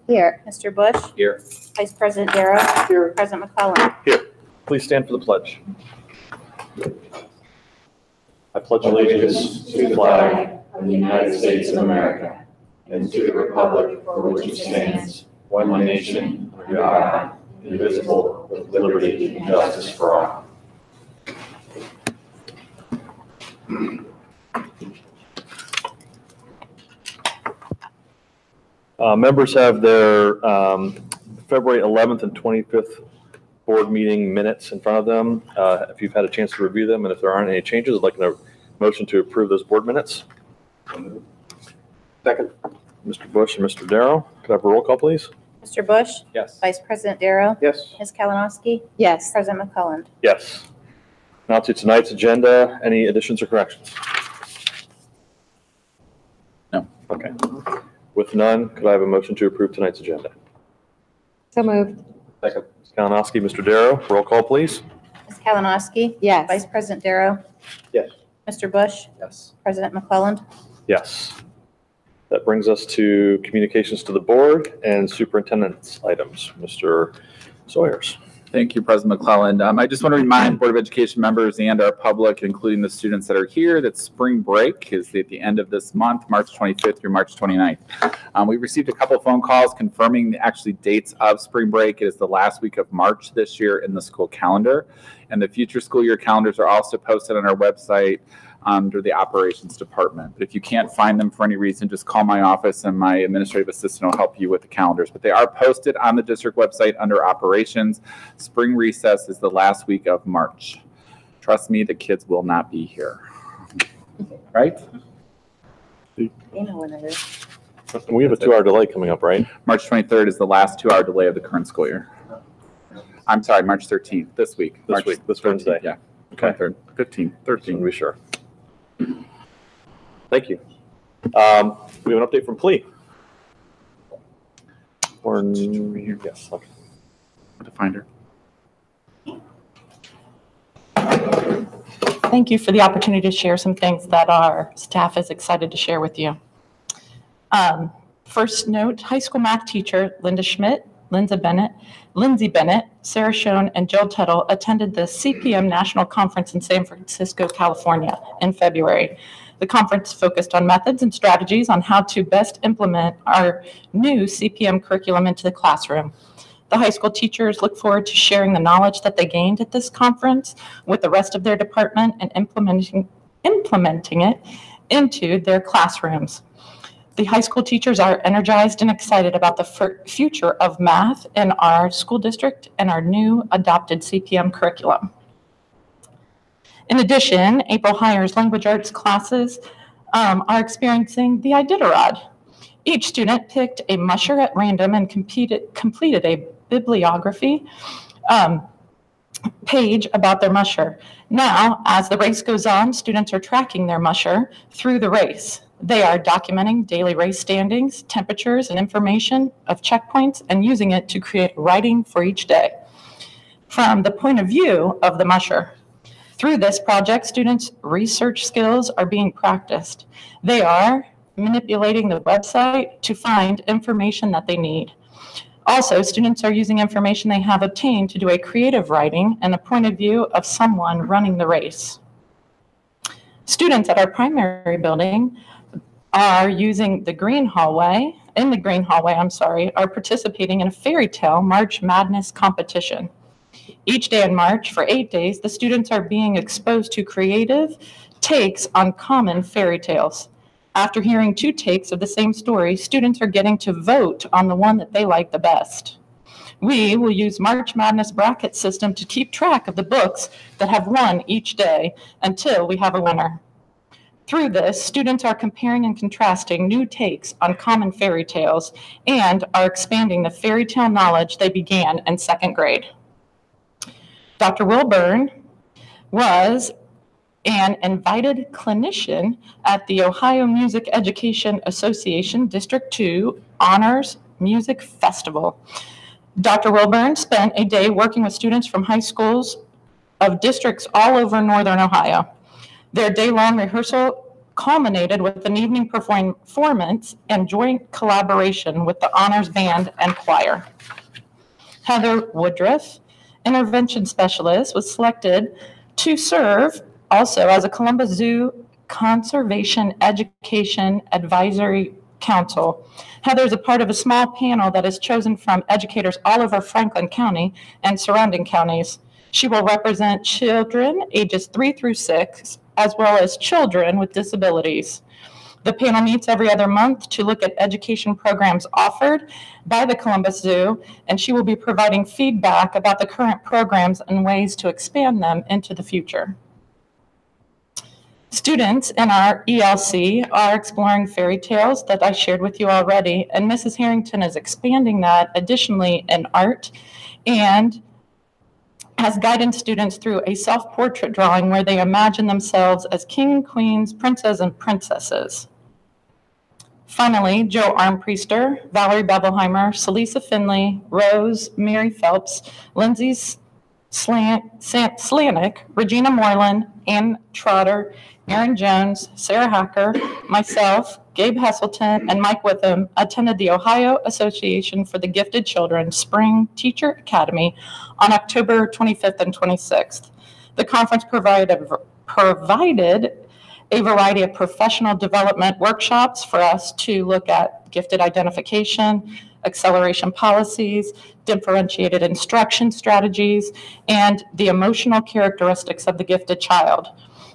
Here. Mr. Bush? Here. Vice President Darrow? Here. President McClellan? Here. Please stand for the pledge. I pledge allegiance to the flag of the United States of America and to the republic for which it stands, one nation, under God, indivisible, with liberty and justice for all. Members have their February 11th and 25th board meeting minutes in front of them. If you've had a chance to review them, and if there aren't any changes, I'd like a motion to approve those board minutes. Second. Mr. Bush and Mr. Darrow, could I have a roll call, please? Mr. Bush? Yes. Vice President Darrow? Yes. Ms. Kalinowski? Yes. President McClellan? Yes. Now to tonight's agenda. Any additions or corrections? No. Okay. With none, could I have a motion to approve tonight's agenda? So moved. Second. Ms. Kalinowski, Mr. Darrow, roll call, please. Ms. Kalinowski? Yes. Vice President Darrow? Yes. Mr. Bush? Yes. President McClellan? Yes. That brings us to communications to the board and superintendent's items. Mr. Sawyers. Thank you, President McClellan. I just want to remind Board of Education members and our public, including the students that are here, that spring break is at the end of this month, March 25th through March 29th. We received a couple phone calls confirming the actually dates of spring break. It is the last week of March this year in the school calendar. And the future school year calendars are also posted on our website under the operations department. But if you can't find them for any reason, just call my office and my administrative assistant will help you with the calendars. But they are posted on the district website under operations. Spring recess is the last week of March. Trust me, the kids will not be here. Right? You know when it is. We have a 2-hour delay coming up, right? March 23rd is the last 2-hour delay of the current school year. I'm sorry, March 13th, this week. This Wednesday. Yeah. Okay. 23rd, 15th, Just 13th. want to be sure. Thank you. We have an update from PLE. Yes. Okay. To find her. Thank you for the opportunity to share some things that our staff is excited to share with you. First note, high school math teacher Linda Schmidt, Lindsay Bennett, Sarah Schoen, and Jill Tuttle attended the CPM National Conference in San Francisco, California in February. The conference focused on methods and strategies on how to best implement our new CPM curriculum into the classroom. The high school teachers look forward to sharing the knowledge that they gained at this conference with the rest of their department and implementing it into their classrooms. The high school teachers are energized and excited about the future of math in our school district and our new adopted CPM curriculum. In addition, April Hires language arts classes are experiencing the Iditarod. Each student picked a musher at random and completed a bibliography page about their musher. Now, as the race goes on, students are tracking their musher through the race. They are documenting daily race standings, temperatures, and information of checkpoints and using it to create writing for each day from the point of view of the musher. Through this project, students' research skills are being practiced. They are manipulating the website to find information that they need. Also, students are using information they have obtained to do a creative writing and the point of view of someone running the race. Students at our primary building are using the green hallway, are participating in a fairy tale March Madness competition. Each day in March, for 8 days, the students are being exposed to creative takes on common fairy tales. After hearing 2 takes of the same story, students are getting to vote on the one that they like the best. We will use March Madness bracket system to keep track of the books that have won each day until we have a winner. Through this, students are comparing and contrasting new takes on common fairy tales and are expanding the fairy tale knowledge they began in 2nd grade. Dr. Will Byrne was an invited clinician at the Ohio Music Education Association District 2 Honors Music Festival. Dr. Wilburn spent a day working with students from high schools of districts all over Northern Ohio. Their day-long rehearsal culminated with an evening performance and joint collaboration with the Honors Band and Choir. Heather Woodruff, intervention specialist, was selected to serve also as a Columbus Zoo Conservation Education Advisory Council. Heather is a part of a small panel that is chosen from educators all over Franklin County and surrounding counties. She will represent children ages 3 through 6, as well as children with disabilities. The panel meets every other month to look at education programs offered by the Columbus Zoo, and she will be providing feedback about the current programs and ways to expand them into the future. Students in our ELC are exploring fairy tales that I shared with you already, and Mrs. Harrington is expanding that additionally in art and has guided students through a self-portrait drawing where they imagine themselves as king, queens, princes, and princesses. Finally, Joe Armpriester, Valerie Bevelheimer, Celisa Finley, Rose, Mary Phelps, Lindsay Slanik, Regina Moreland, Ann Trotter, Aaron Jones, Sarah Hacker, myself, Gabe Hesselton, and Mike Witham attended the Ohio Association for the Gifted Children Spring Teacher Academy on October 25th and 26th. The conference provided a variety of professional development workshops for us to look at gifted identification, acceleration policies, differentiated instruction strategies, and the emotional characteristics of the gifted child.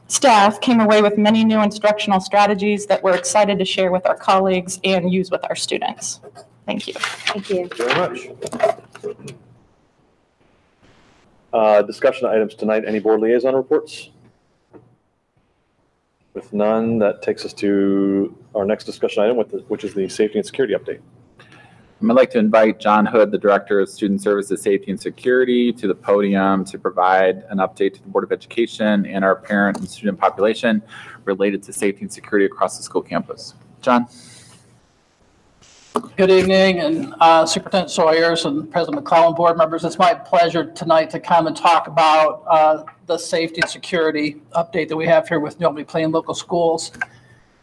Staff came away with many new instructional strategies that we're excited to share with our colleagues and use with our students. Thank you. Thank you. Thank you very much. Discussion items tonight. Any board liaison reports? With none, that takes us to our next discussion item, which is the safety and security update. I'd like to invite John Hood, the Director of Student Services, Safety and Security, to the podium to provide an update to the Board of Education and our parent and student population related to safety and security across the school campus. John? Good evening, and Superintendent Sawyers and President McClellan, board members. It's my pleasure tonight to come and talk about the safety and security update that we have here with New Plain Local Schools.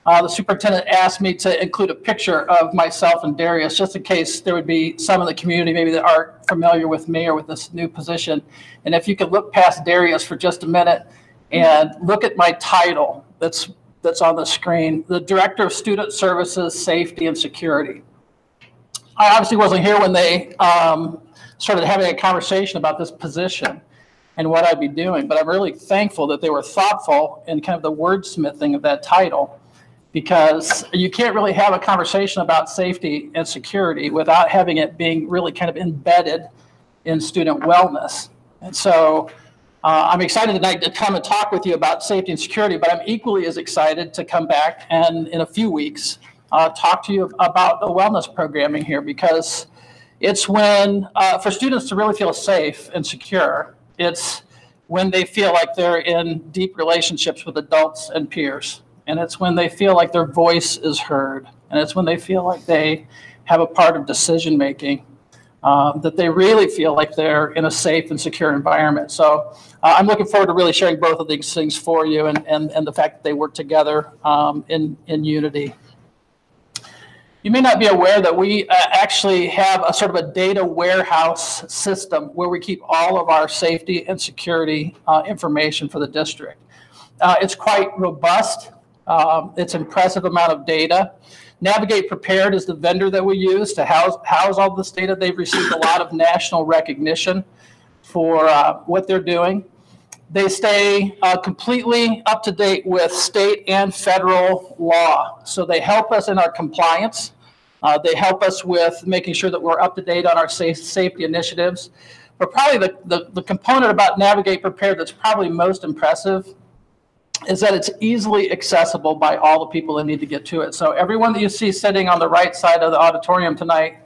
The superintendent asked me to include a picture of myself and Darius, just in case there would be some in the community maybe that aren't familiar with me or with this new position. And if you could look past Darius for just a minute and look at my title that's on the screen, the Director of Student Services, Safety and Security. I obviously wasn't here when they started having a conversation about this position and what I'd be doing, but I'm really thankful that they were thoughtful in kind of the wordsmithing of that title, because you can't really have a conversation about safety and security without having it being really kind of embedded in student wellness. And so I'm excited tonight to come and talk with you about safety and security, but I'm equally as excited to come back and in a few weeks talk to you about the wellness programming here, because it's when, for students to really feel safe and secure, it's when they feel like they're in deep relationships with adults and peers. And it's when they feel like their voice is heard. And it's when they feel like they have a part of decision making, that they really feel like they're in a safe and secure environment. So I'm looking forward to really sharing both of these things for you, and the fact that they work together in unity. You may not be aware that we actually have a sort of a data warehouse system where we keep all of our safety and security information for the district. It's quite robust. It's an impressive amount of data. Navigate Prepared is the vendor that we use to house all this data. They've received a lot of national recognition for what they're doing. They stay completely up to date with state and federal law. So they help us in our compliance. They help us with making sure that we're up to date on our safety initiatives. But probably the component about Navigate Prepared that's probably most impressive is that it's easily accessible by all the people that need to get to it. So everyone that you see sitting on the right side of the auditorium tonight,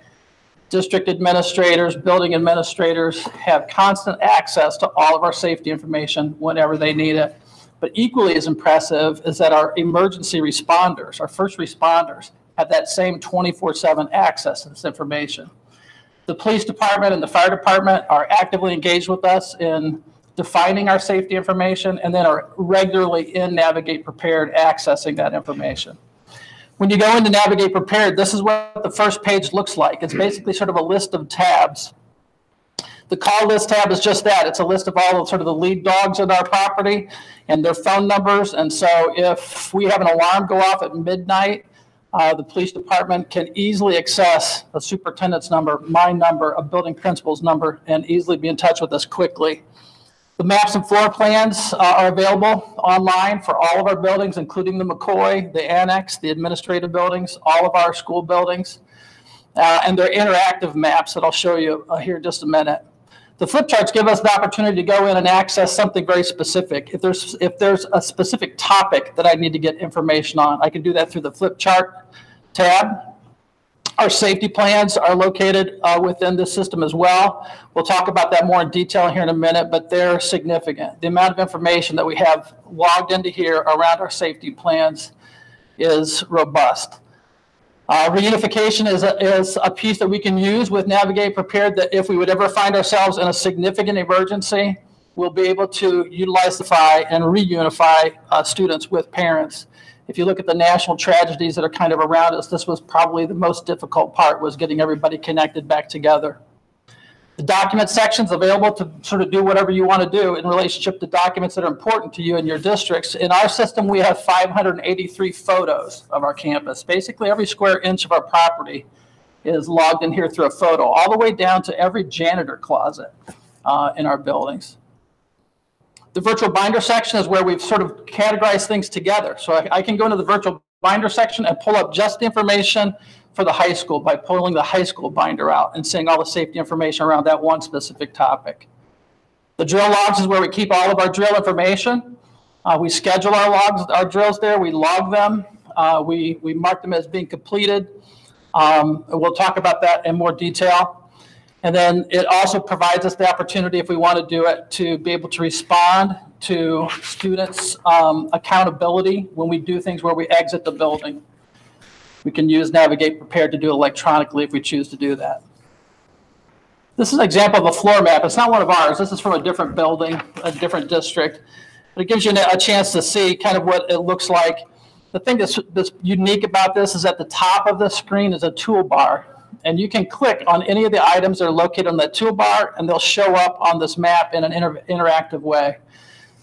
district administrators, building administrators, have constant access to all of our safety information whenever they need it. But equally as impressive is that our emergency responders, our first responders, have that same 24/7 access to this information. The police department and the fire department are actively engaged with us in defining our safety information, and then are regularly in Navigate Prepared accessing that information. When you go into Navigate Prepared, this is what the first page looks like. It's basically sort of a list of tabs. The call list tab is just that. It's a list of all sort of the lead dogs in our property and their phone numbers. And so if we have an alarm go off at midnight, the police department can easily access a superintendent's number, my number, a building principal's number, and easily be in touch with us quickly. The maps and floor plans are available online for all of our buildings, including the McCoy, the Annex, the administrative buildings, all of our school buildings. And they're interactive maps that I'll show you here in just a minute. The flip charts give us the opportunity to go in and access something very specific. If there's a specific topic that I need to get information on, I can do that through the flip chart tab. Our safety plans are located within this system as well. We'll talk about that more in detail here in a minute, but they're significant. The amount of information that we have logged into here around our safety plans is robust. Reunification is a piece that we can use with Navigate Prepared, that if we would ever find ourselves in a significant emergency, we'll be able to utilize the FI and reunify students with parents. If you look at the national tragedies that are kind of around us, this was probably the most difficult part, was getting everybody connected back together. The document section is available to sort of do whatever you want to do in relationship to documents that are important to you in your districts. In our system, we have 583 photos of our campus. Basically, every square inch of our property is logged in here through a photo, all the way down to every janitor closet in our buildings. The virtual binder section is where we've sort of categorized things together. So I can go into the virtual binder section and pull up just the information for the high school by pulling the high school binder out and seeing all the safety information around that one specific topic. The drill logs is where we keep all of our drill information. We schedule our drills there. We log them. We mark them as being completed. We'll talk about that in more detail. And then it also provides us the opportunity, if we want to do it, to be able to respond to students' accountability when we do things where we exit the building. We can use Navigate Prepared to do electronically if we choose to do that. This is an example of a floor map. It's not one of ours. This is from a different building, a different district. But it gives you a chance to see kind of what it looks like. The thing that's unique about this is at the top of the screen is a toolbar. And you can click on any of the items that are located on that toolbar, and they'll show up on this map in an interactive way.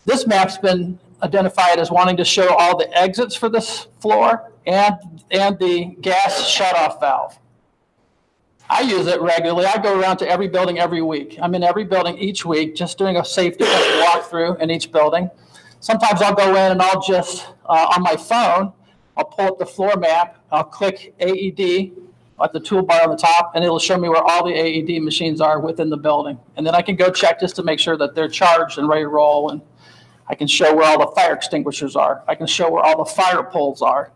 This map's been identified as wanting to show all the exits for this floor and the gas shutoff valve. I use it regularly. I go around to every building every week. I'm in every building each week, just doing a safety walkthrough in each building. Sometimes I'll go in and I'll just, on my phone, I'll pull up the floor map, I'll click AED at the toolbar on the top, and it'll show me where all the AED machines are within the building. And then I can go check just to make sure that they're charged and ready to roll. And I can show where all the fire extinguishers are. I can show where all the fire poles are.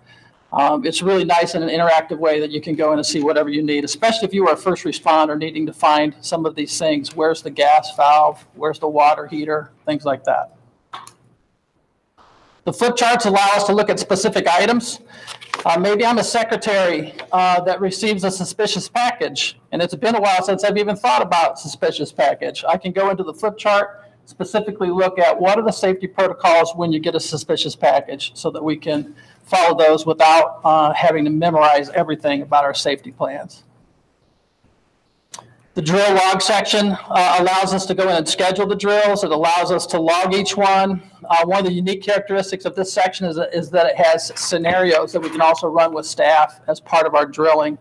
It's really nice in an interactive way that you can go in and see whatever you need, especially if you are a first responder needing to find some of these things. Where's the gas valve? Where's the water heater? Things like that. The flip charts allow us to look at specific items. Maybe I'm a secretary that receives a suspicious package, and it's been a while since I've even thought about suspicious package. I can go into the flip chart, specifically look at what are the safety protocols when you get a suspicious package so that we can follow those without having to memorize everything about our safety plans. The drill log section allows us to go in and schedule the drills. It allows us to log each one. One of the unique characteristics of this section is that it has scenarios that we can also run with staff as part of our drilling.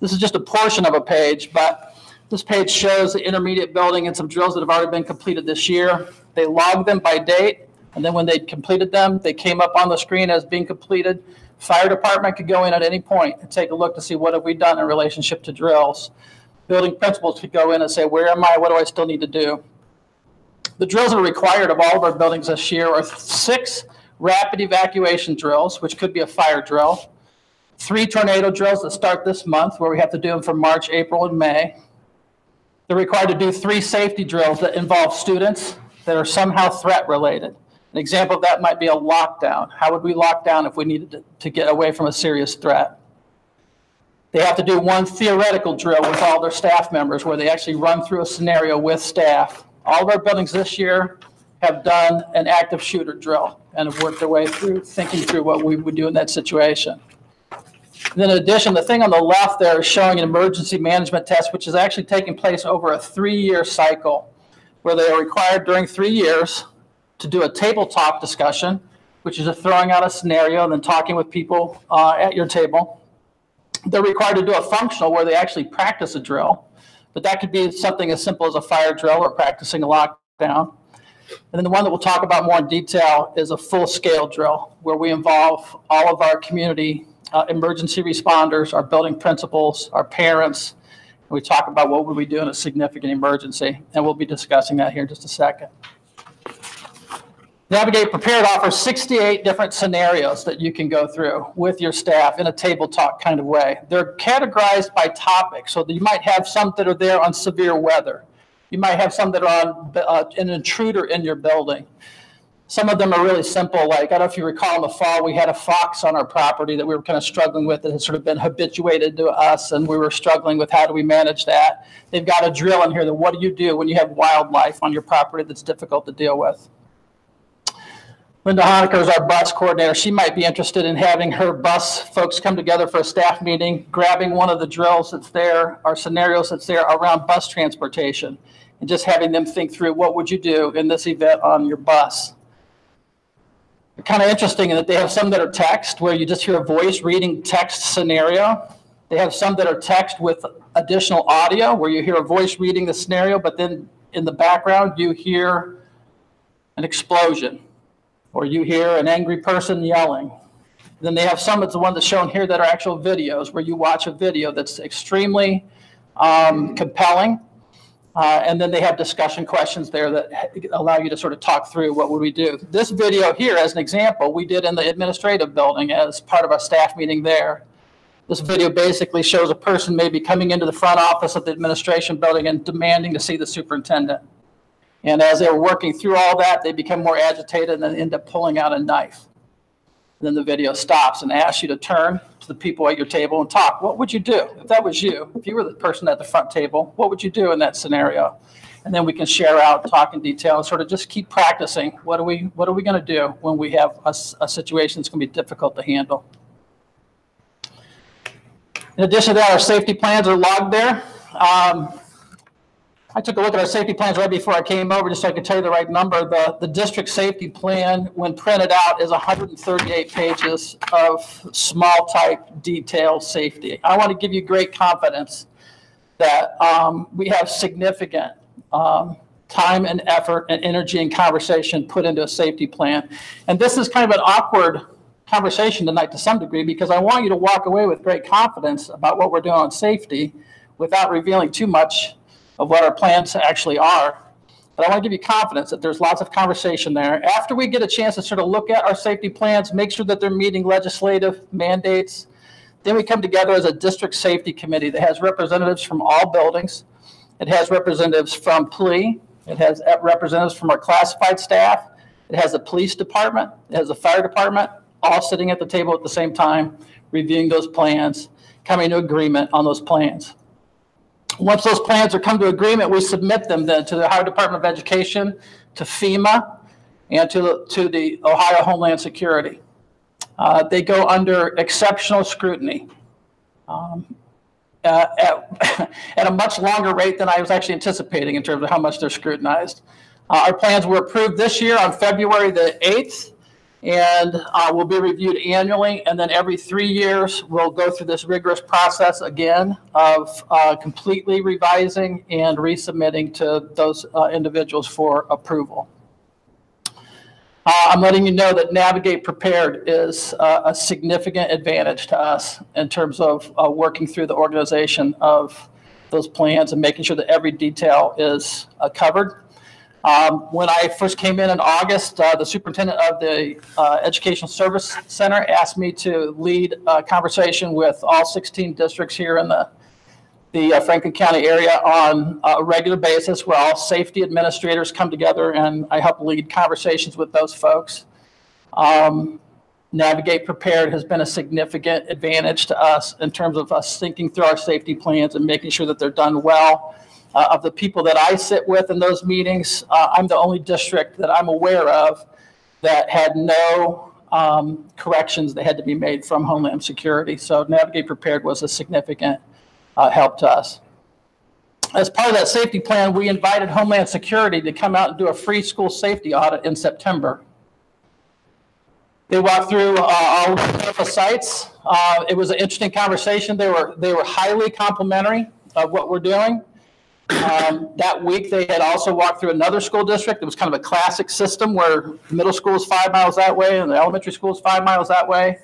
This is just a portion of a page, but this page shows the intermediate building and some drills that have already been completed this year. They log them by date, and then when they completed them, they came up on the screen as being completed. Fire department could go in at any point and take a look to see what have we done in relationship to drills. Building principals could go in and say, where am I? What do I still need to do? The drills that are required of all of our buildings this year are 6 rapid evacuation drills, which could be a fire drill, 3 tornado drills that start this month, where we have to do them for March, April, and May. They're required to do 3 safety drills that involve students that are somehow threat related. An example of that might be a lockdown. How would we lock down if we needed to get away from a serious threat? They have to do 1 theoretical drill with all their staff members where they actually run through a scenario with staff All of our buildings this year have done an active shooter drill and have worked their way through thinking through what we would do in that situation. Then in addition, the thing on the left there is showing an emergency management test, which is actually taking place over a 3-year cycle, where they are required during 3 years to do a table talk discussion, which is throwing out a scenario and then talking with people at your table. They're required to do a functional where they actually practice a drill, but that could be something as simple as a fire drill or practicing a lockdown. And then the one that we'll talk about more in detail is a full-scale drill, where we involve all of our community emergency responders, our building principals, our parents, and we talk about what would we do in a significant emergency, and we'll be discussing that here in just a second. Navigate Prepared offers 68 different scenarios that you can go through with your staff in a table talk kind of way. They're categorized by topic, so that you might have some that are there on severe weather. You might have some that are on an intruder in your building. Some of them are really simple, like, I don't know if you recall in the fall, we had a fox on our property that we were kind of struggling with that had sort of been habituated to us, and we were struggling with how do we manage that. They've got a drill in here that what do you do when you have wildlife on your property that's difficult to deal with. Linda Honecker is our bus coordinator. She might be interested in having her bus folks come together for a staff meeting, grabbing one of the drills that's there, or scenarios that's there around bus transportation, and just having them think through what would you do in this event on your bus. Kind of interesting in that they have some that are text, where you just hear a voice reading text scenario. They have some that are text with additional audio, where you hear a voice reading the scenario, but then in the background you hear an explosion, or you hear an angry person yelling. Then they have some, it's the one that's shown here, that are actual videos, where you watch a video that's extremely compelling. And then they have discussion questions there that allow you to sort of talk through what would we do. This video here, as an example, we did in the administrative building as part of our staff meeting there. This video basically shows a person maybe coming into the front office of the administration building and demanding to see the superintendent. And as they're working through all that, they become more agitated and then end up pulling out a knife. And then the video stops and asks you to turn to the people at your table and talk. What would you do if that was you? If you were the person at the front table, what would you do in that scenario? And then we can share out, talk in detail, and sort of just keep practicing. What are we going to do when we have a situation that's going to be difficult to handle? In addition to that, our safety plans are logged there. I took a look at our safety plans right before I came over, just so I could tell you the right number. The district safety plan, when printed out, is 138 pages of small type detailed safety. I want to give you great confidence that we have significant time and effort and energy and conversation put into a safety plan. And this is kind of an awkward conversation tonight to some degree, because I want you to walk away with great confidence about what we're doing on safety without revealing too much of what our plans actually are. But I want to give you confidence that there's lots of conversation there. After we get a chance to sort of look at our safety plans, make sure that they're meeting legislative mandates, then we come together as a district safety committee that has representatives from all buildings. It has representatives from PLE. It has representatives from our classified staff. It has the police department. It has the fire department, all sitting at the table at the same time, reviewing those plans, coming to agreement on those plans. Once those plans are come to agreement, we submit them then to the Ohio Department of Education, to FEMA, and to the Ohio Homeland Security. They go under exceptional scrutiny at a much longer rate than I was actually anticipating in terms of how much they're scrutinized. Our plans were approved this year on February the 8th, and will be reviewed annually, and then every 3 years we'll go through this rigorous process again of completely revising and resubmitting to those individuals for approval. I'm letting you know that Navigate Prepared is a significant advantage to us in terms of working through the organization of those plans and making sure that every detail is covered. When I first came in August, the superintendent of the Educational Service Center asked me to lead a conversation with all 16 districts here in the Franklin County area on a regular basis, where all safety administrators come together, and I help lead conversations with those folks. Navigate Prepared has been a significant advantage to us in terms of us thinking through our safety plans and making sure that they're done well. Of the people that I sit with in those meetings, I'm the only district that I'm aware of that had no corrections that had to be made from Homeland Security. So Navigate Prepared was a significant help to us. As part of that safety plan, we invited Homeland Security to come out and do a free school safety audit in September. They walked through all of the campus sites. It was an interesting conversation. They were highly complimentary of what we're doing. That week, they had also walked through another school district. It was kind of a classic system where the middle school is 5 miles that way and the elementary school is 5 miles that way.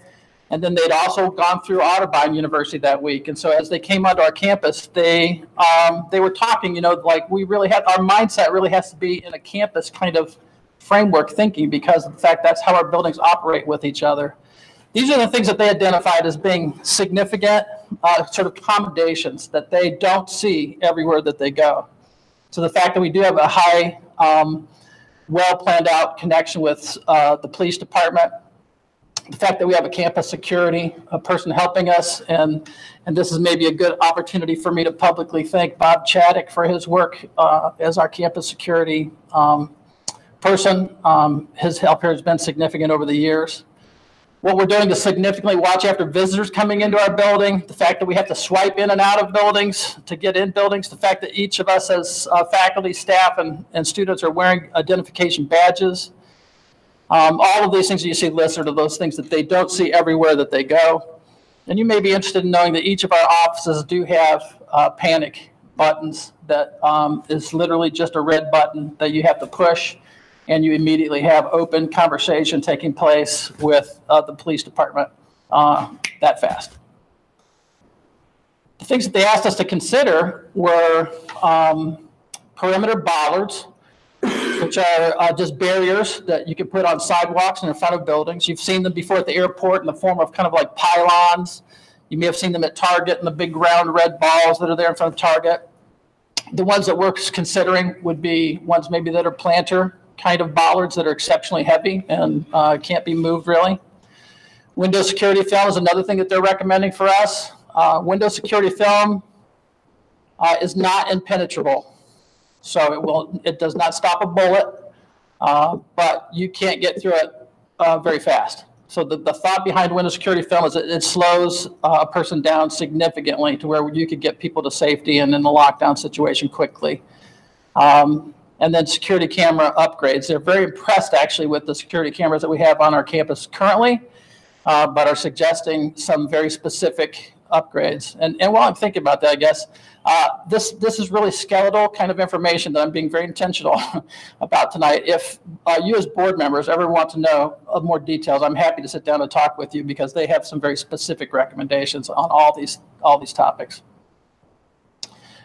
And then they'd also gone through Otterbein University that week. And so as they came onto our campus, they were talking, you know, like we really had, our mindset really has to be in a campus kind of framework thinking because of the fact that's how our buildings operate with each other. These are the things that they identified as being significant sort of accommodations that they don't see everywhere that they go. So the fact that we do have a high, well planned out connection with the police department, the fact that we have a campus security, a person helping us, and this is maybe a good opportunity for me to publicly thank Bob Chaddick for his work as our campus security person. His help here has been significant over the years. What we're doing to significantly watch after visitors coming into our building, the fact that we have to swipe in and out of buildings to get in buildings, the fact that each of us as faculty, staff, and students are wearing identification badges. All of these things that you see listed are those things that they don't see everywhere that they go. And you may be interested in knowing that each of our offices do have panic buttons that is literally just a red button that you have to push, and you immediately have open conversation taking place with the police department that fast. The things that they asked us to consider were perimeter bollards, which are just barriers that you can put on sidewalks and in front of buildings. You've seen them before at the airport in the form of kind of like pylons. You may have seen them at Target in the big round red balls that are there in front of Target. The ones that we're considering would be ones maybe that are planter kind of bollards that are exceptionally heavy and can't be moved really. Window security film is another thing that they're recommending for us. Window security film is not impenetrable. So it does not stop a bullet, but you can't get through it very fast. So the thought behind window security film is it slows a person down significantly to where you could get people to safety and in the lockdown situation quickly. And then security camera upgrades. They're very impressed actually with the security cameras that we have on our campus currently, but are suggesting some very specific upgrades. And while I'm thinking about that, I guess, this is really skeletal kind of information that I'm being very intentional about tonight. If you as board members ever want to know more details, I'm happy to sit down and talk with you because they have some very specific recommendations on all these topics.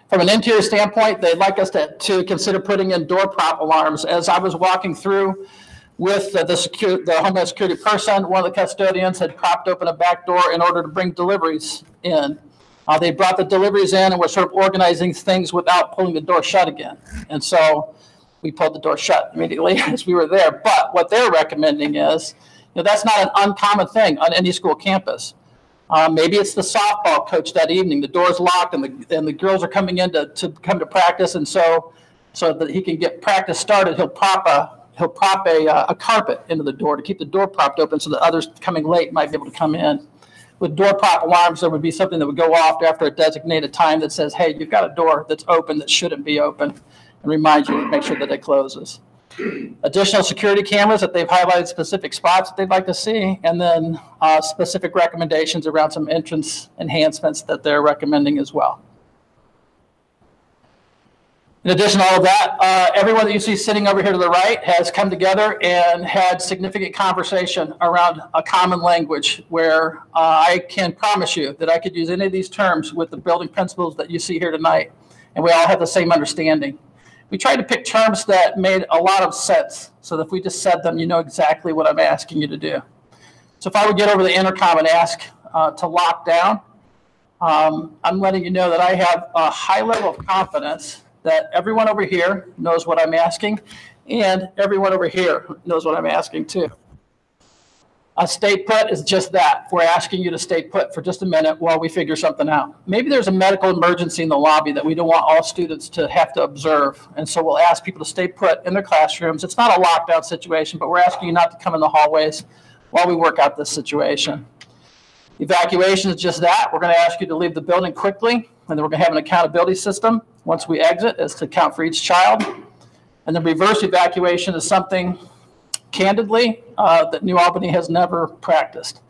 From an interior standpoint, they'd like us to consider putting in door prop alarms. As I was walking through with the Homeland Security person, one of the custodians had propped open a back door in order to bring deliveries in. They brought the deliveries in and were sort of organizing things without pulling the door shut again. And so we pulled the door shut immediately as we were there. But what they're recommending is, that's not an uncommon thing on any school campus. Maybe it's the softball coach that evening. The door's locked and the girls are coming in to come to practice, and so that he can get practice started, he'll prop a carpet into the door to keep the door propped open so that others coming late might be able to come in. With door prop alarms, there would be something that would go off after a designated time that says, hey, you've got a door that's open that shouldn't be open, and remind you to make sure that it closes. Additional security cameras that they've highlighted specific spots that they'd like to see, and then specific recommendations around some entrance enhancements that they're recommending as well. In addition to all of that, everyone that you see sitting over here to the right has come together and had significant conversation around a common language where I can promise you that I could use any of these terms with the building principals that you see here tonight, and we all have the same understanding. We tried to pick terms that made a lot of sense so that if we just said them, you know exactly what I'm asking you to do. So if I would get over the intercom and ask to lock down, I'm letting you know that I have a high level of confidence that everyone over here knows what I'm asking, and everyone over here knows what I'm asking too. Stay put is just that. We're asking you to stay put for just a minute while we figure something out. Maybe there's a medical emergency in the lobby that we don't want all students to have to observe. And so we'll ask people to stay put in their classrooms. It's not a lockdown situation, but we're asking you not to come in the hallways while we work out this situation. Evacuation is just that. We're going to ask you to leave the building quickly, and then we're going to have an accountability system once we exit as to count for each child. And the reverse evacuation is something, candidly, that New Albany has never practiced,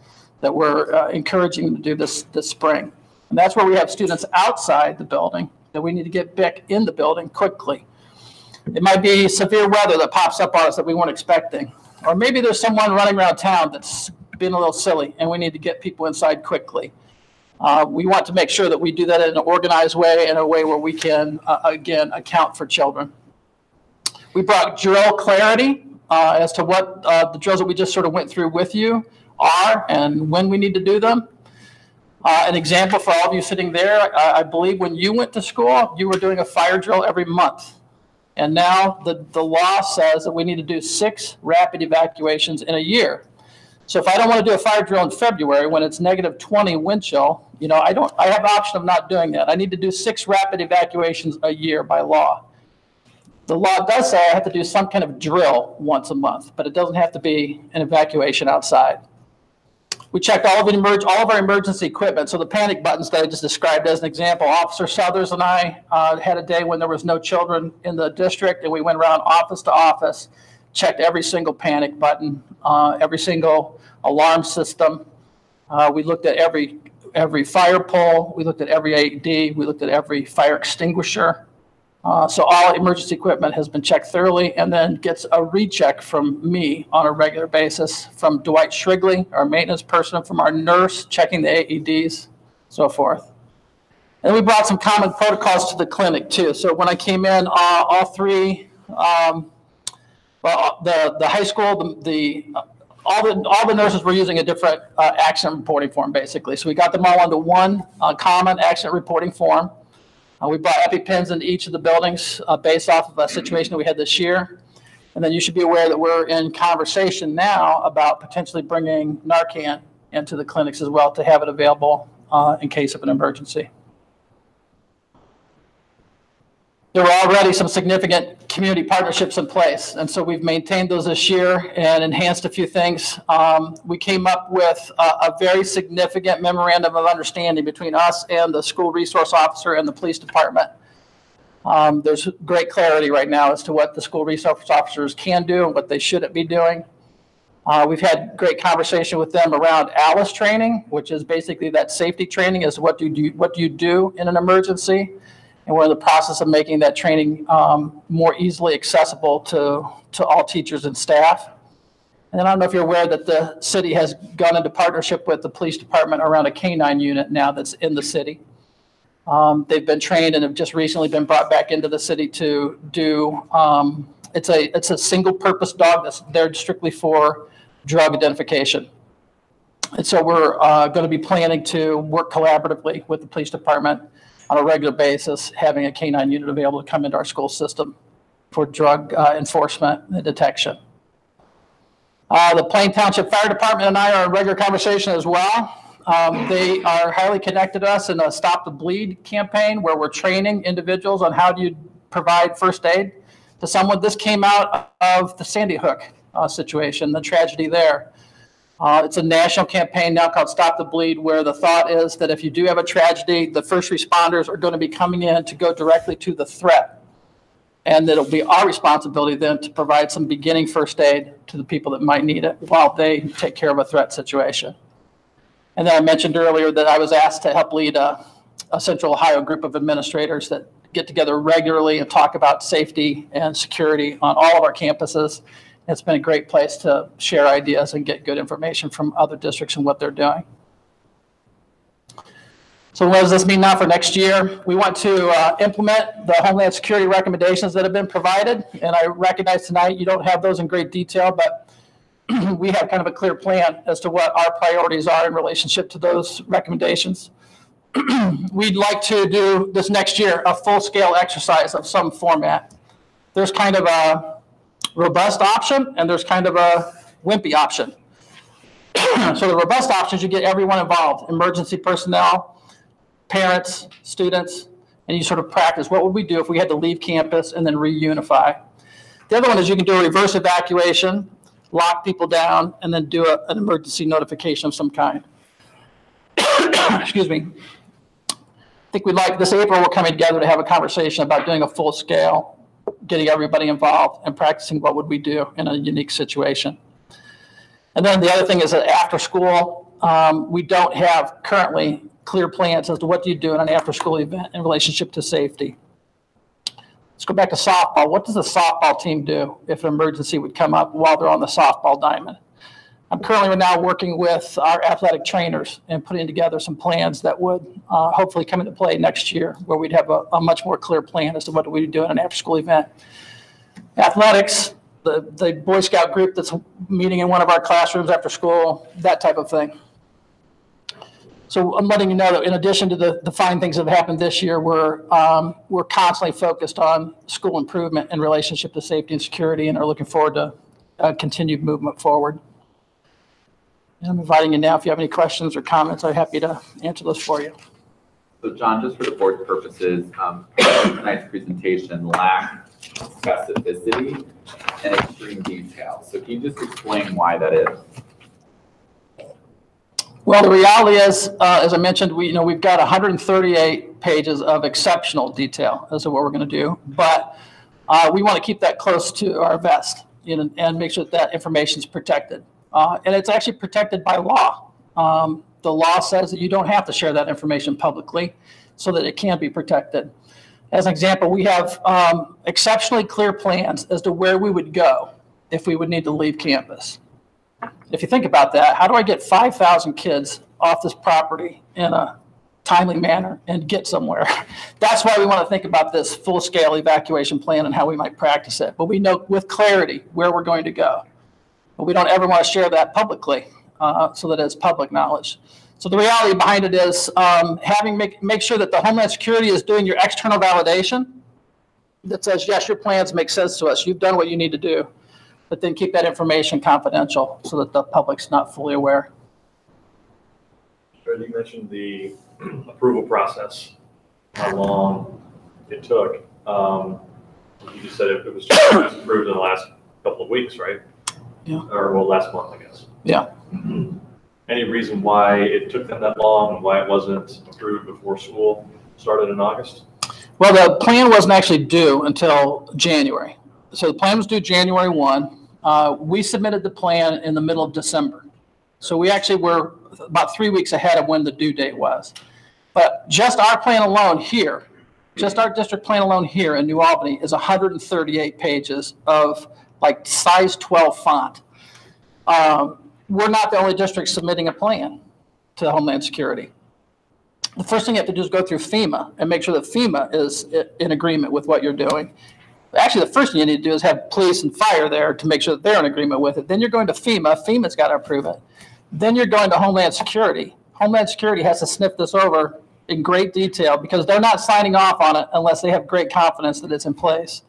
that we're encouraging them to do this spring. And that's where we have students outside the building that we need to get back in the building quickly. It might be severe weather that pops up on us that we weren't expecting. Or maybe there's someone running around town that's being a little silly and we need to get people inside quickly. We want to make sure that we do that in an organized way, in a way where we can, again, account for children. We brought drill clarity as to what the drills that we just sort of went through with you are and when we need to do them. An example for all of you sitting there, I believe when you went to school, you were doing a fire drill every month. And now the law says that we need to do 6 rapid evacuations in a year. So if I don't want to do a fire drill in February when it's -20 wind chill, you know, I have the option of not doing that. I need to do 6 rapid evacuations a year by law. The law does say I have to do some kind of drill once a month, but it doesn't have to be an evacuation outside. We checked all of our emergency equipment. So the panic buttons that I just described as an example, Officer Southers and I had a day when there was no children in the district, and we went around office to office, checked every single panic button, every single alarm system. We looked at every fire pole. We looked at every AED. We looked at every fire extinguisher. So all emergency equipment has been checked thoroughly and then gets a recheck from me on a regular basis, from Dwight Shrigley, our maintenance person, from our nurse checking the AEDs, so forth. And we brought some common protocols to the clinic too. So when I came in, all 3, the high school, all the nurses were using a different accident reporting form, basically. So we got them all onto one common accident reporting form. We brought EpiPens into each of the buildings based off of a situation that we had this year. And then you should be aware that we're in conversation now about potentially bringing Narcan into the clinics as well to have it available in case of an emergency. There were already some significant community partnerships in place, and so we've maintained those this year and enhanced a few things. We came up with a very significant memorandum of understanding between us and the school resource officer and the police department. There's great clarity right now as to what the school resource officers can do and what they shouldn't be doing. We've had great conversation with them around ALICE training, which is basically that safety training as what do you do in an emergency. And we're in the process of making that training more easily accessible to all teachers and staff. And then I don't know if you're aware that the city has gone into partnership with the police department around a canine unit now that's in the city. They've been trained and have just recently been brought back into the city to do, it's a single purpose dog that's there strictly for drug identification. And so we're going to be planning to work collaboratively with the police department on a regular basis, having a canine unit available to come into our school system for drug enforcement and detection. The Plain Township Fire Department and I are in regular conversation as well. They are highly connected to us in a Stop the Bleed campaign where we're training individuals on how do you provide first aid to someone. This came out of the Sandy Hook situation, the tragedy there. It's a national campaign now called Stop the Bleed, where the thought is that if you do have a tragedy, the first responders are going to be coming in to go directly to the threat. And it'll be our responsibility then to provide some beginning first aid to the people that might need it while they take care of a threat situation. And then I mentioned earlier that I was asked to help lead a Central Ohio group of administrators that get together regularly and talk about safety and security on all of our campuses. It's been a great place to share ideas and get good information from other districts and what they're doing. So what does this mean now for next year? We want to implement the Homeland Security recommendations that have been provided. And I recognize tonight you don't have those in great detail, but we have kind of a clear plan as to what our priorities are in relationship to those recommendations. We'd like to do this next year a full-scale exercise of some format. There's kind of a robust option and there's kind of a wimpy option. So the robust options, you get everyone involved, emergency personnel, parents, students, and you sort of practice what would we do if we had to leave campus and then reunify. The other one is you can do a reverse evacuation, lock people down, and then do an emergency notification of some kind. Excuse me. I think this April, we're coming together to have a conversation about doing a full scale, getting everybody involved and practicing what would we do in a unique situation. And then the other thing is that after school, we don't have currently clear plans as to what do you do in an after school event in relationship to safety. Let's go back to softball. What does the softball team do if an emergency would come up while they're on the softball diamond? I'm currently now working with our athletic trainers and putting together some plans that would hopefully come into play next year, where we'd have a much more clear plan as to what do we do in an after-school event. Athletics, the Boy Scout group that's meeting in one of our classrooms after school, that type of thing. So I'm letting you know that in addition to the fine things that have happened this year, we're constantly focused on school improvement in relationship to safety and security, and are looking forward to continued movement forward. And I'm inviting you now, if you have any questions or comments, I'm happy to answer those for you. So John, just for the board's purposes, tonight's presentation lacked specificity and extreme detail. So can you just explain why that is? Well, the reality is, as I mentioned, we've got 138 pages of exceptional detail as to what we're going to do, but we want to keep that close to our vest, and make sure that information is protected. And it's actually protected by law. The law says that you don't have to share that information publicly so that it can be protected. As an example, we have exceptionally clear plans as to where we would go if we would need to leave campus. If you think about that, how do I get 5,000 kids off this property in a timely manner and get somewhere? That's why we want to think about this full-scale evacuation plan and how we might practice it. But we know with clarity where we're going to go. But we don't ever want to share that publicly so that it's public knowledge. So the reality behind it is make sure that the Homeland Security is doing your external validation that says, yes, your plans make sense to us. You've done what you need to do. But then keep that information confidential so that the public's not fully aware. You mentioned the approval process, how long it took. You just said it was just approved in the last couple of weeks, right? Yeah. Or well, last month, I guess. Yeah. Any reason why it took them that long and why it wasn't approved before school started in August? Well, the plan wasn't actually due until January. So the plan was due January 1. We submitted the plan in the middle of December. So we actually were about 3 weeks ahead of when the due date was. But just our plan alone here, just our district plan alone here in New Albany is 138 pages of like size 12 font. We're not the only district submitting a plan to Homeland Security. The first thing you have to do is go through FEMA and make sure that FEMA is in agreement with what you're doing. Actually, the first thing you need to do is have police and fire there to make sure that they're in agreement with it. Then you're going to FEMA. FEMA's got to approve it. Then you're going to Homeland Security. Homeland Security has to sniff this over in great detail because they're not signing off on it unless they have great confidence that it's in place.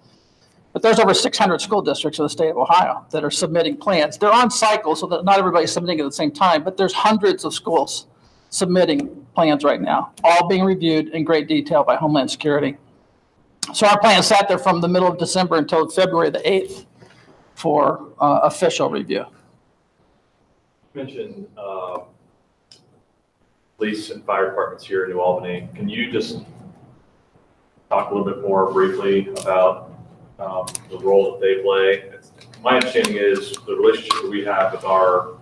But there's over 600 school districts in the state of Ohio that are submitting plans. They're on cycle, so that not everybody's submitting at the same time, but there's hundreds of schools submitting plans right now, all being reviewed in great detail by Homeland Security. So our plan sat there from the middle of December until February the 8th for official review. You mentioned police and fire departments here in New Albany. Can you just talk a little bit more briefly about the role that they play? My understanding is the relationship that we have with our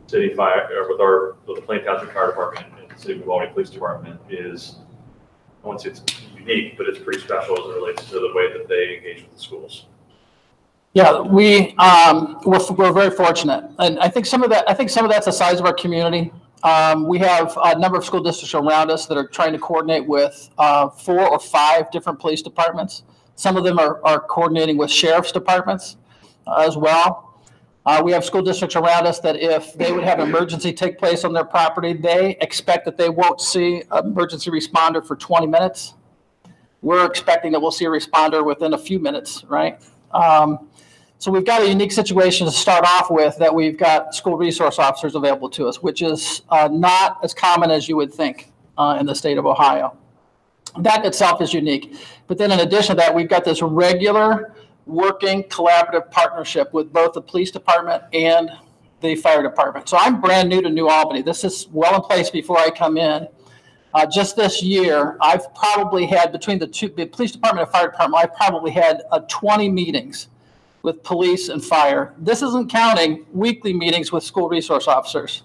city fire, or with the Plain Township Fire Department and the City of New Albany Police Department is, I won't say it's unique, but it's pretty special as it relates to the way that they engage with the schools. Yeah, we're very fortunate, and I think some of that's the size of our community. We have a number of school districts around us that are trying to coordinate with 4 or 5 different police departments. Some of them are coordinating with sheriff's departments as well. We have school districts around us that if they would have an emergency take place on their property, they expect that they won't see an emergency responder for 20 minutes. We're expecting that we'll see a responder within a few minutes, right? So So we've got a unique situation to start off with that we've got school resource officers available to us, which is not as common as you would think in the state of Ohio. That itself is unique. But then in addition to that, we've got this regular working collaborative partnership with both the police department and the fire department. So I'm brand new to New Albany. This is well in place before I come in. Just this year, I've probably had between the police department and fire department, I've probably had 20 meetings with police and fire. This isn't counting weekly meetings with school resource officers.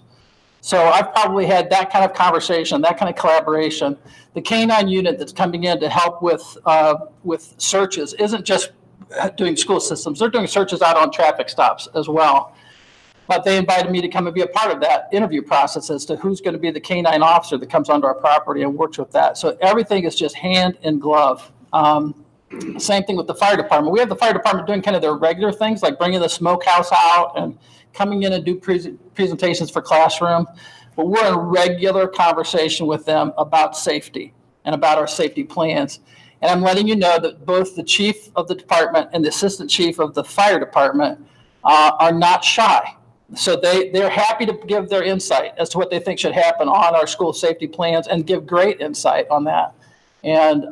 So I've probably had that kind of conversation, that kind of collaboration. The K-9 unit that's coming in to help with searches isn't just doing school systems. They're doing searches out on traffic stops as well. But they invited me to come and be a part of that interview process as to who's going to be the K-9 officer that comes onto our property and works with that. So everything is just hand in glove. Same thing with the fire department. We have the fire department doing kind of their regular things, like bringing the smokehouse out and coming in and do presentations for classroom. But we're in regular conversation with them about safety and about our safety plans. And I'm letting you know that both the chief of the department and the assistant chief of the fire department are not shy. So they're happy to give their insight as to what they think should happen on our school safety plans and give great insight on that. And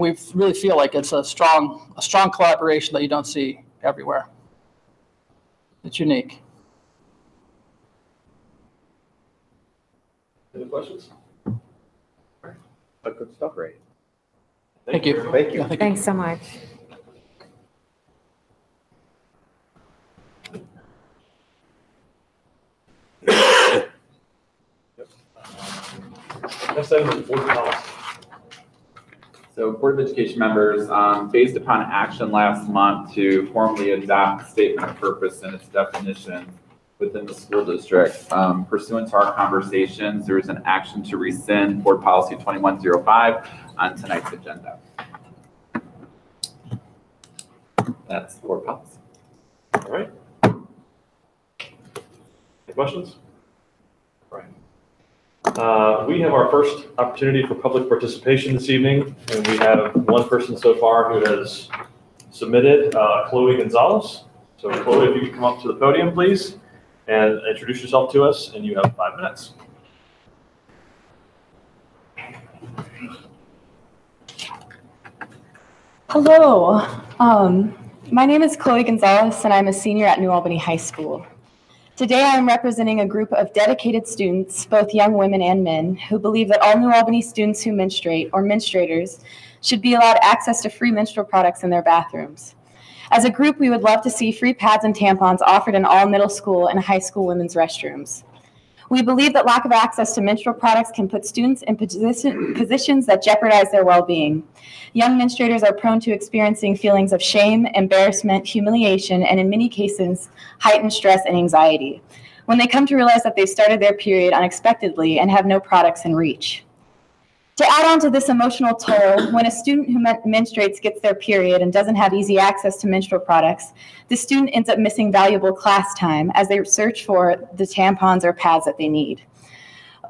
we really feel like it's a strong collaboration that you don't see everywhere. It's unique. Any questions? Good stuff, right? Thank you. Thank you. Yeah, thank you. Thanks so much. Next item is board policy. So Board of Education members, based upon action last month to formally adopt statement of purpose and its definition within the school district, pursuant to our conversations, there is an action to rescind Board Policy 2105 on tonight's agenda. That's board policy. All right. Any questions? All right. We have our first opportunity for public participation this evening, and we have one person so far who has submitted, Chloe Gonzalez. So Chloe, if you could come up to the podium, please, and introduce yourself to us, and you have 5 minutes. Hello, my name is Chloe Gonzalez and I'm a senior at New Albany High School. Today I am representing a group of dedicated students, both young women and men, who believe that all New Albany students who menstruate or menstruators should be allowed access to free menstrual products in their bathrooms. As a group, we would love to see free pads and tampons offered in all middle school and high school women's restrooms. We believe that lack of access to menstrual products can put students in positions that jeopardize their well-being. Young menstruators are prone to experiencing feelings of shame, embarrassment, humiliation, and in many cases, heightened stress and anxiety when they come to realize that they've started their period unexpectedly and have no products in reach. To add on to this emotional toll, when a student who menstruates gets their period and doesn't have easy access to menstrual products, the student ends up missing valuable class time as they search for the tampons or pads that they need.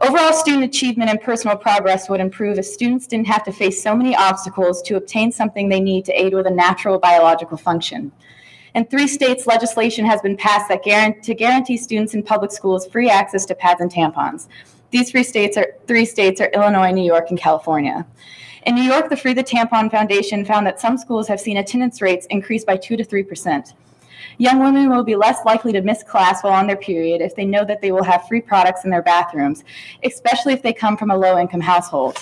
Overall student achievement and personal progress would improve if students didn't have to face so many obstacles to obtain something they need to aid with a natural biological function. In 3 states, legislation has been passed that guarantee students in public schools free access to pads and tampons. These 3 states are Illinois, New York, and California. In New York, the Free the Tampon Foundation found that some schools have seen attendance rates increase by 2 to 3%. Young women will be less likely to miss class while on their period if they know that they will have free products in their bathrooms, especially if they come from a low-income household.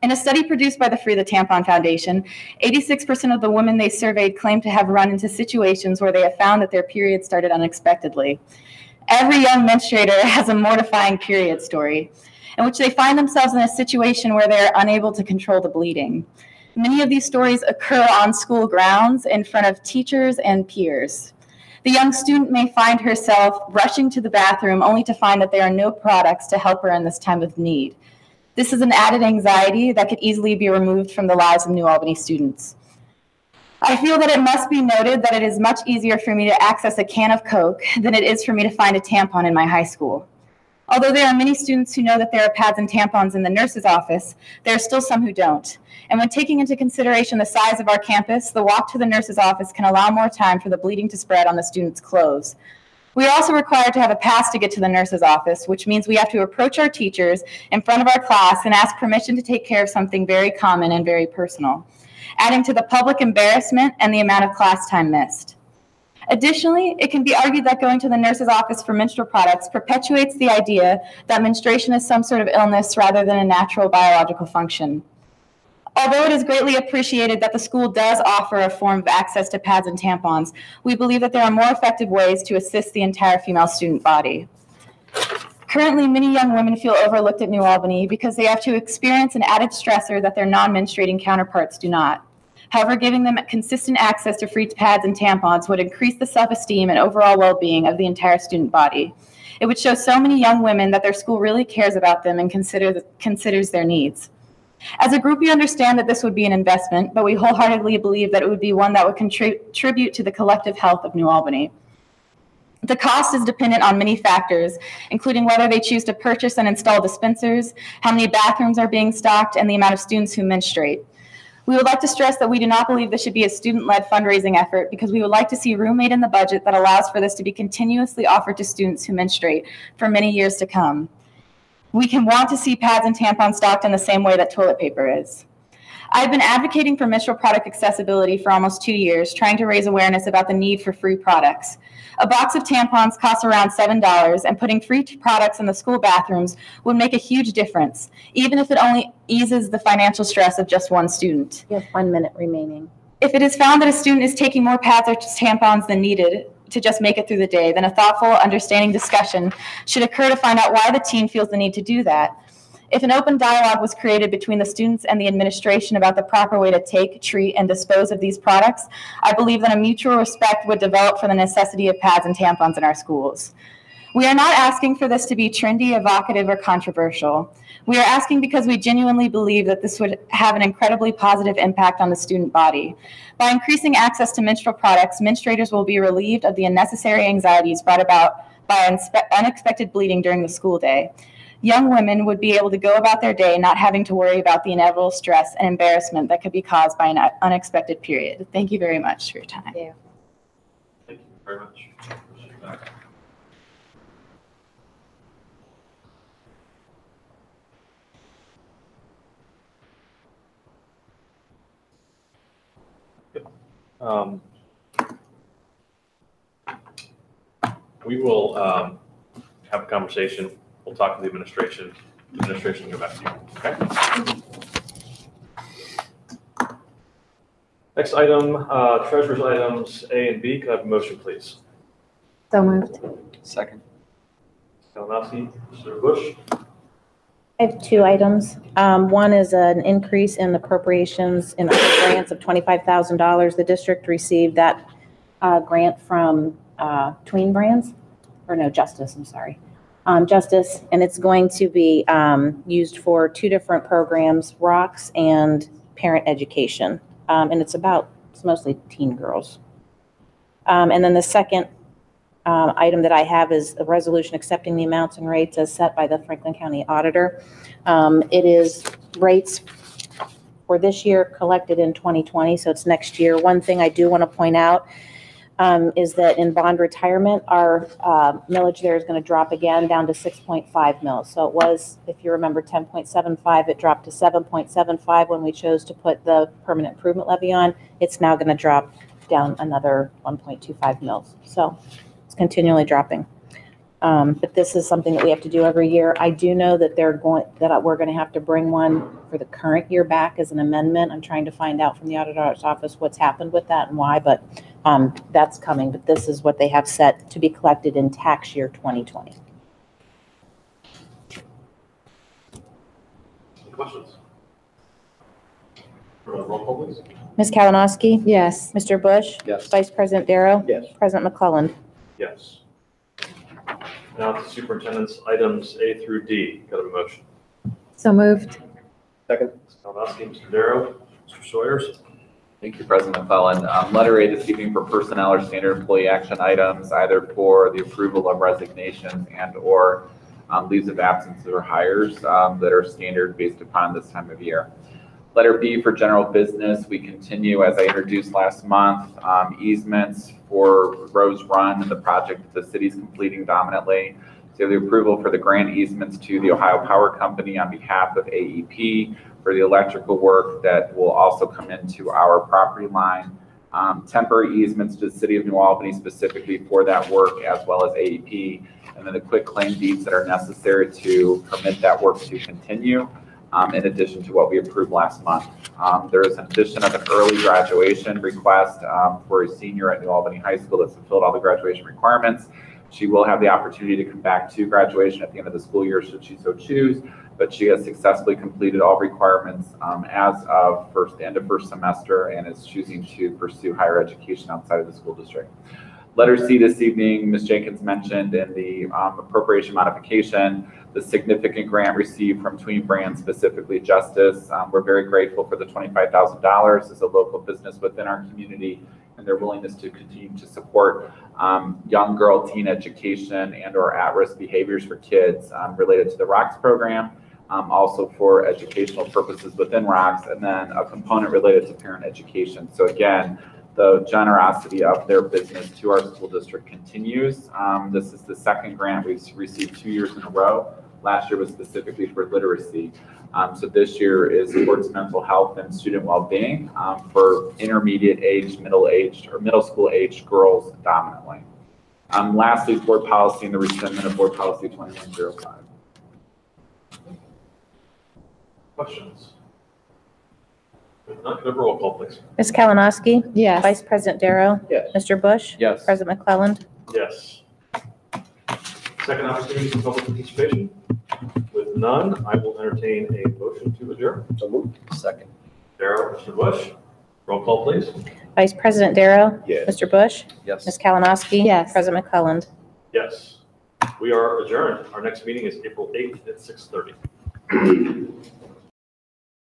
In a study produced by the Free the Tampon Foundation, 86% of the women they surveyed claimed to have run into situations where they have found that their period started unexpectedly. Every young menstruator has a mortifying period story in which they find themselves in a situation where they are unable to control the bleeding. Many of these stories occur on school grounds in front of teachers and peers. The young student may find herself rushing to the bathroom only to find that there are no products to help her in this time of need. This is an added anxiety that could easily be removed from the lives of New Albany students. I feel that it must be noted that it is much easier for me to access a can of Coke than it is for me to find a tampon in my high school. Although there are many students who know that there are pads and tampons in the nurse's office, there are still some who don't. And when taking into consideration the size of our campus, the walk to the nurse's office can allow more time for the bleeding to spread on the students' clothes. We are also required to have a pass to get to the nurse's office, which means we have to approach our teachers in front of our class and ask permission to take care of something very common and very personal, adding to the public embarrassment and the amount of class time missed. Additionally, it can be argued that going to the nurse's office for menstrual products perpetuates the idea that menstruation is some sort of illness rather than a natural biological function. Although it is greatly appreciated that the school does offer a form of access to pads and tampons, we believe that there are more effective ways to assist the entire female student body. Currently, many young women feel overlooked at New Albany because they have to experience an added stressor that their non-menstruating counterparts do not. However, giving them consistent access to free pads and tampons would increase the self-esteem and overall well-being of the entire student body. It would show so many young women that their school really cares about them and considers their needs. As a group, we understand that this would be an investment, but we wholeheartedly believe that it would be one that would contribute to the collective health of New Albany. The cost is dependent on many factors, including whether they choose to purchase and install dispensers, how many bathrooms are being stocked, and the amount of students who menstruate. We would like to stress that we do not believe this should be a student-led fundraising effort because we would like to see room made in the budget that allows for this to be continuously offered to students who menstruate for many years to come. We can want to see pads and tampons stocked in the same way that toilet paper is. I've been advocating for menstrual product accessibility for almost 2 years, trying to raise awareness about the need for free products. A box of tampons costs around $7, and putting free products in the school bathrooms would make a huge difference, even if it only eases the financial stress of just one student. You have 1 minute remaining. If it is found that a student is taking more pads or tampons than needed to just make it through the day, then a thoughtful, understanding discussion should occur to find out why the teen feels the need to do that. If an open dialogue was created between the students and the administration about the proper way to take, treat, and dispose of these products, I believe that a mutual respect would develop for the necessity of pads and tampons in our schools. We are not asking for this to be trendy, evocative, or controversial. We are asking because we genuinely believe that this would have an incredibly positive impact on the student body. By increasing access to menstrual products, menstruators will be relieved of the unnecessary anxieties brought about by unexpected bleeding during the school day. Young women would be able to go about their day not having to worry about the inevitable stress and embarrassment that could be caused by an unexpected period. Thank you very much for your time. Thank you. Thank you very much. We will have a conversation. We'll talk to the administration. The administration will get back to you. Okay. Next item, treasurer's items A and B. Can I have a motion, please? So moved. Second. Kalinowski, Mr. Bush. I have 2 items. One is an increase in appropriations in grants of $25,000. The district received that grant from Tween Brands, or no, Justice, I'm sorry. Justice, and it's going to be used for 2 different programs, ROCKS and parent education. And it's mostly teen girls. And then the second item that I have is a resolution accepting the amounts and rates as set by the Franklin County Auditor. It is rates for this year collected in 2020, so it's next year. One thing I do want to point out is that in bond retirement, our millage there is going to drop again down to 6.5 mils. So it was, if you remember, 10.75. It dropped to 7.75 when we chose to put the permanent improvement levy on. It's now going to drop down another 1.25 mils. So it's continually dropping. But this is something that we have to do every year. I do know that we're going to have to bring one for the current year back as an amendment. I'm trying to find out from the auditor's office what's happened with that and why, but that's coming. But this is what they have set to be collected in tax year 2020. Any questions? Roll call, please. Ms. Kalinowski? Yes. Mr. Bush? Yes. Vice President Darrow? Yes. President McClelland? Yes. Now to superintendent's items A through D. Got a motion? So moved. Second. Ms. Kalinowski, Mr. Darrow, Mr. Sawyers. Thank you, President McClellan. Letter A this evening for personnel or standard employee action items, either for the approval of resignations and or leaves of absence or hires that are standard based upon this time of year. Letter B for general business, we continue, as I introduced last month, easements for Rose Run and the project that the city's completing dominantly. So the approval for the grant easements to the Ohio Power Company on behalf of AEP for the electrical work that will also come into our property line. Temporary easements to the city of New Albany specifically for that work, as well as AEP, and then the quick claim deeds that are necessary to permit that work to continue, in addition to what we approved last month. There is an addition of an early graduation request for a senior at New Albany High School that's fulfilled all the graduation requirements. She will have the opportunity to come back to graduation at the end of the school year should she so choose, but she has successfully completed all requirements as of the end of first semester and is choosing to pursue higher education outside of the school district. Letter C this evening, Ms. Jenkins mentioned in the appropriation modification, the significant grant received from Tween Brand, specifically Justice. We're very grateful for the $25,000 as a local business within our community and their willingness to continue to support young girl teen education and or at-risk behaviors for kids related to the ROCKS program, also for educational purposes within ROCKS, and then a component related to parent education. So again, the generosity of their business to our school district continues. This is the second grant we've received 2 years in a row. Last year was specifically for literacy. So this year is towards mental health and student well-being for intermediate age, middle-aged, or middle school aged girls dominantly. Lastly, board policy and the rescindment of board policy 2105. Questions? If not, could I have a roll call, please? Ms. Kalinowski? Yes. Vice President Darrow? Yes. Mr. Bush? Yes. President McClelland? Yes. Second opportunity for public participation. With none, I will entertain a motion to adjourn. So moved. Second. Darrow, Mr. Bush, roll call, please. Vice President Darrow? Yes. Mr. Bush? Yes. Ms. Kalinowski? Yes. President McClelland? Yes. We are adjourned. Our next meeting is April 8th at 6:30.